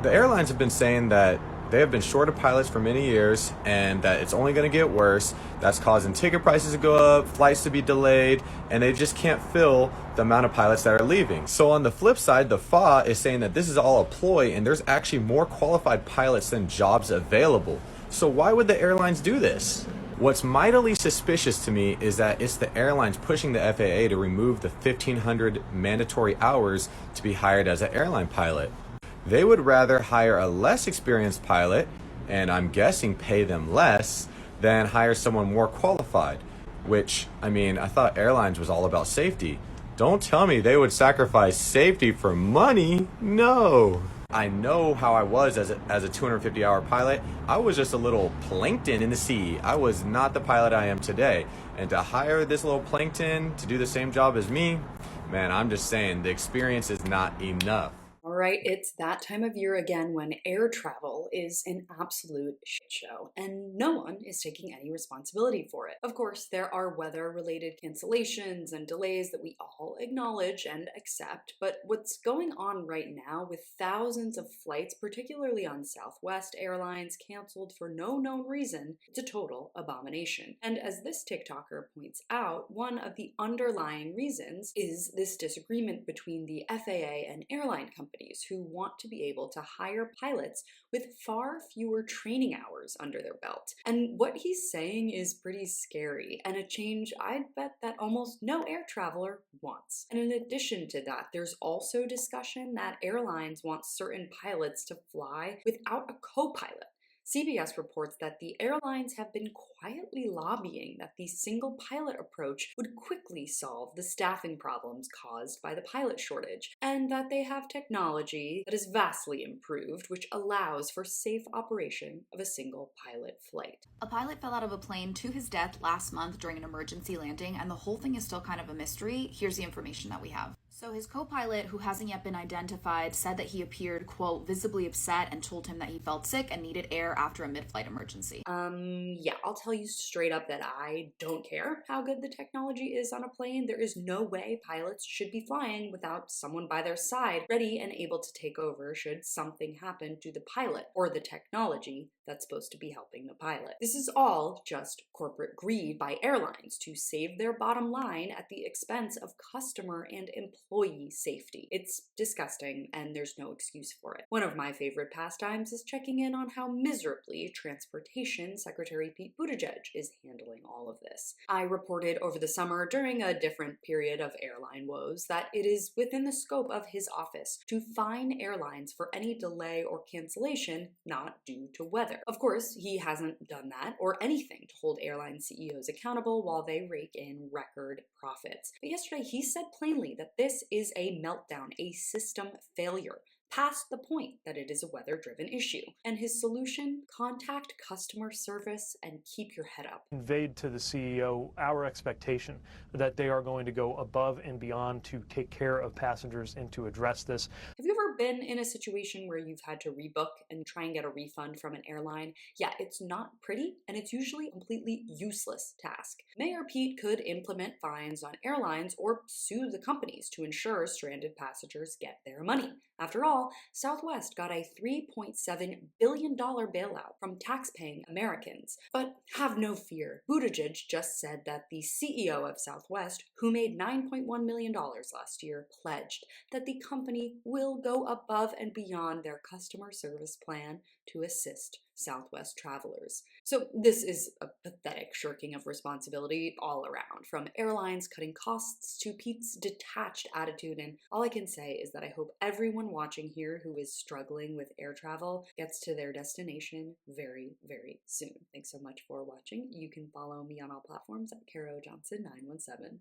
The airlines have been saying that they have been short of pilots for many years and that it's only going to get worse. That's causing ticket prices to go up, flights to be delayed, and they just can't fill the amount of pilots that are leaving. So on the flip side, the FA is saying that this is all a ploy and there's actually more qualified pilots than jobs available. So why would the airlines do this? What's mightily suspicious to me is that it's the airlines pushing the FAA to remove the 1,500 mandatory hours to be hired as an airline pilot. They would rather hire a less experienced pilot, and I'm guessing pay them less, than hire someone more qualified. Which, I thought airlines was all about safety. Don't tell me they would sacrifice safety for money. No. I know how I was as a 250-hour pilot. I was just a little plankton in the sea. I was not the pilot I am today. And to hire this little plankton to do the same job as me, man, I'm just saying the experience is not enough. All right, it's that time of year again when air travel is an absolute shit show, and no one is taking any responsibility for it. Of course, there are weather-related cancellations and delays that we all acknowledge and accept, but what's going on right now with thousands of flights, particularly on Southwest Airlines, canceled for no known reason, it's a total abomination. And as this TikToker points out, one of the underlying reasons is this disagreement between the FAA and airline companies who want to be able to hire pilots with far fewer training hours under their belt. And what he's saying is pretty scary and a change I'd bet that almost no air traveler wants. And in addition to that, there's also discussion that airlines want certain pilots to fly without a co-pilot. CBS reports that the airlines have been quietly lobbying that the single pilot approach would quickly solve the staffing problems caused by the pilot shortage, and that they have technology that is vastly improved, which allows for safe operation of a single pilot flight. A pilot fell out of a plane to his death last month during an emergency landing, and the whole thing is still kind of a mystery. Here's the information that we have. So his co-pilot, who hasn't yet been identified, said that he appeared, quote, visibly upset and told him that he felt sick and needed air after a mid-flight emergency. Yeah, I'll tell you straight up that I don't care how good the technology is on a plane. There is no way pilots should be flying without someone by their side, ready and able to take over should something happen to the pilot or the technology that's supposed to be helping the pilot. This is all just corporate greed by airlines to save their bottom line at the expense of customer and employee safety. It's disgusting and there's no excuse for it. One of my favorite pastimes is checking in on how miserably Transportation Secretary Pete Buttigieg is handling all of this. I reported over the summer during a different period of airline woes that it is within the scope of his office to fine airlines for any delay or cancellation not due to weather. Of course, he hasn't done that or anything to hold airline CEOs accountable while they rake in record profits. But yesterday he said plainly that this is a meltdown, a system failure, past the point that it is a weather-driven issue. And his solution? Contact customer service and keep your head up. Conveyed to the CEO our expectation that they are going to go above and beyond to take care of passengers and to address this. Have you ever been in a situation where you've had to rebook and try and get a refund from an airline? Yeah, it's not pretty, and it's usually a completely useless task. Mayor Pete could implement fines on airlines or sue the companies to ensure stranded passengers get their money. After all, Southwest got a $3.7 billion bailout from tax-paying Americans. But have no fear. Buttigieg just said that the CEO of Southwest, who made $9.1 million last year, pledged that the company will go above and beyond their customer service plan to assist Southwest travelers. So this is a pathetic shirking of responsibility all around, from airlines cutting costs to Pete's detached attitude, and all I can say is that I hope everyone watching here who is struggling with air travel gets to their destination very, very soon. Thanks so much for watching. You can follow me on all platforms at Caro Johnson 917.